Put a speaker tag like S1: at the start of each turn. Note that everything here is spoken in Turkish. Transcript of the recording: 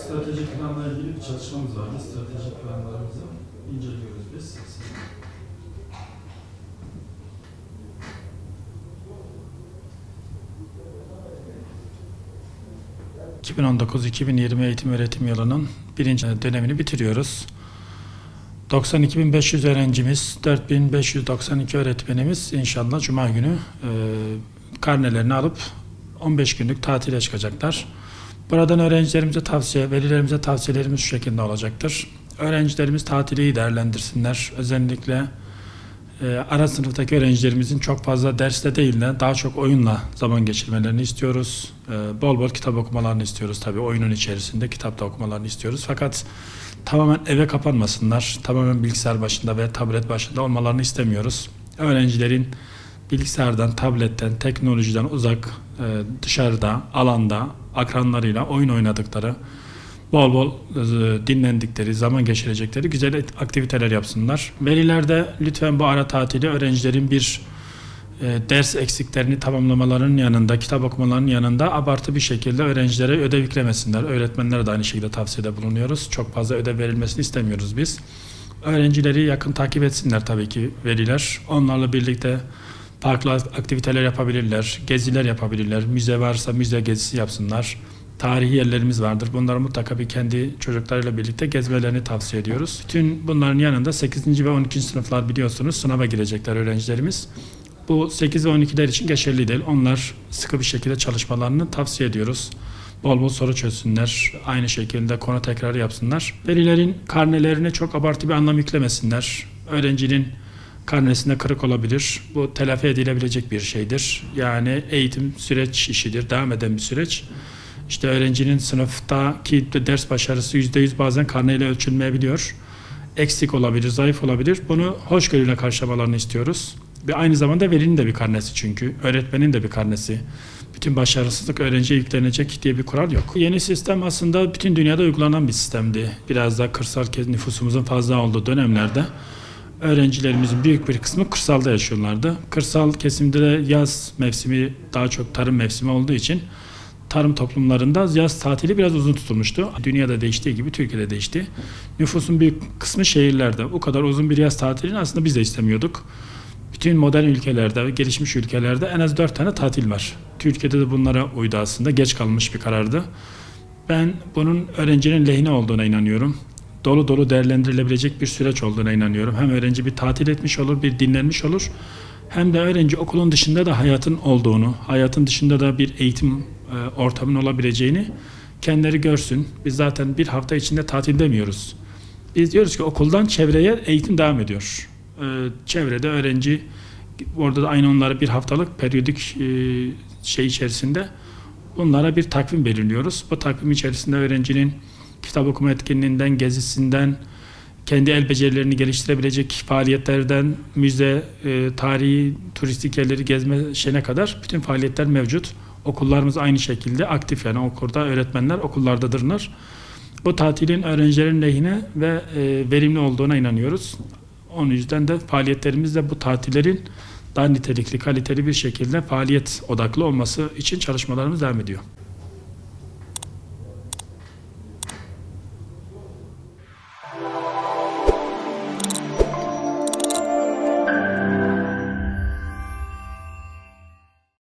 S1: Stratejik planla ilgili bir çalışmamız vardı. Stratejik planlarımızı inceliyoruz biz. 2019-2020 eğitim öğretim yılının birinci dönemini bitiriyoruz. 92.500 öğrencimiz, 4.592 öğretmenimiz inşallah Cuma günü karnelerini alıp 15 günlük tatile çıkacaklar. Buradan öğrencilerimize velilerimize tavsiyelerimiz şu şekilde olacaktır. Öğrencilerimiz tatili iyi değerlendirsinler. Özellikle ara sınıftaki öğrencilerimizin çok fazla derste değil de daha çok oyunla zaman geçirmelerini istiyoruz. Bol bol kitap okumalarını istiyoruz. Tabii oyunun içerisinde kitap da okumalarını istiyoruz. Fakat tamamen eve kapanmasınlar. Tamamen bilgisayar başında ve tablet başında olmalarını istemiyoruz. Öğrencilerin bilgisayardan, tabletten, teknolojiden uzak, dışarıda, alanda, akranlarıyla oyun oynadıkları, bol bol dinlendikleri, zaman geçirecekleri güzel aktiviteler yapsınlar. Veliler de lütfen bu ara tatili öğrencilerin bir ders eksiklerini tamamlamalarının yanında, kitap okumalarının yanında abartı bir şekilde öğrencilere ödev yüklemesinler. Öğretmenlere de aynı şekilde tavsiyede bulunuyoruz. Çok fazla ödev verilmesini istemiyoruz biz. Öğrencileri yakın takip etsinler tabii ki veliler. Onlarla birlikte farklı aktiviteler yapabilirler, geziler yapabilirler. Müze varsa müze gezisi yapsınlar. Tarihi yerlerimiz vardır. Bunları mutlaka bir kendi çocuklarıyla birlikte gezmelerini tavsiye ediyoruz. Bütün bunların yanında 8. ve 12. sınıflar biliyorsunuz sınava girecekler öğrencilerimiz. Bu 8 ve 12'ler için geçerli değil. Onlar sıkı bir şekilde çalışmalarını tavsiye ediyoruz. Bol bol soru çözsünler. Aynı şekilde konu tekrarı yapsınlar. Velilerin karnelerine çok abartı bir anlam yüklemesinler. Öğrencinin karnesinde kırık olabilir. Bu telafi edilebilecek bir şeydir. Yani eğitim süreç işidir. Devam eden bir süreç. İşte öğrencinin sınıftaki ders başarısı %100 bazen karneyle ölçülmeyebiliyor. Eksik olabilir, zayıf olabilir. Bunu hoşgörüyle karşılamalarını istiyoruz. Ve aynı zamanda velinin de bir karnesi çünkü. Öğretmenin de bir karnesi. Bütün başarısızlık öğrenciye yüklenecek diye bir kural yok. Yeni sistem aslında bütün dünyada uygulanan bir sistemdi. Biraz da kırsal nüfusumuzun fazla olduğu dönemlerde öğrencilerimizin büyük bir kısmı kırsalda yaşıyorlardı. Kırsal kesimde de yaz mevsimi daha çok tarım mevsimi olduğu için tarım toplumlarında yaz tatili biraz uzun tutulmuştu. Dünyada değiştiği gibi Türkiye'de değişti. Nüfusun büyük kısmı şehirlerde. Bu kadar uzun bir yaz tatilini aslında biz de istemiyorduk. Bütün modern ülkelerde, gelişmiş ülkelerde en az 4 tane tatil var. Türkiye'de de bunlara uydu aslında. Geç kalmış bir karardı. Ben bunun öğrencinin lehine olduğuna inanıyorum. Dolu dolu değerlendirilebilecek bir süreç olduğuna inanıyorum. Hem öğrenci bir tatil etmiş olur, bir dinlenmiş olur. Hem de öğrenci okulun dışında da hayatın olduğunu, hayatın dışında da bir eğitim ortamının olabileceğini kendileri görsün. Biz zaten bir hafta içinde tatil demiyoruz. Biz diyoruz ki okuldan çevreye eğitim devam ediyor. Çevrede öğrenci, orada da aynı onlara bir haftalık periyodik içerisinde bunlara bir takvim belirliyoruz. Bu takvim içerisinde öğrencinin kitap okuma etkinliğinden, gezisinden, kendi el becerilerini geliştirebilecek faaliyetlerden, müze, tarihi, turistik yerleri gezme şeyine kadar bütün faaliyetler mevcut. Okullarımız aynı şekilde aktif, yani okulda öğretmenler okullardadırlar. Bu tatilin öğrencilerin lehine ve verimli olduğuna inanıyoruz. Onun yüzden de faaliyetlerimiz de bu tatillerin daha nitelikli, kaliteli bir şekilde faaliyet odaklı olması için çalışmalarımız devam ediyor.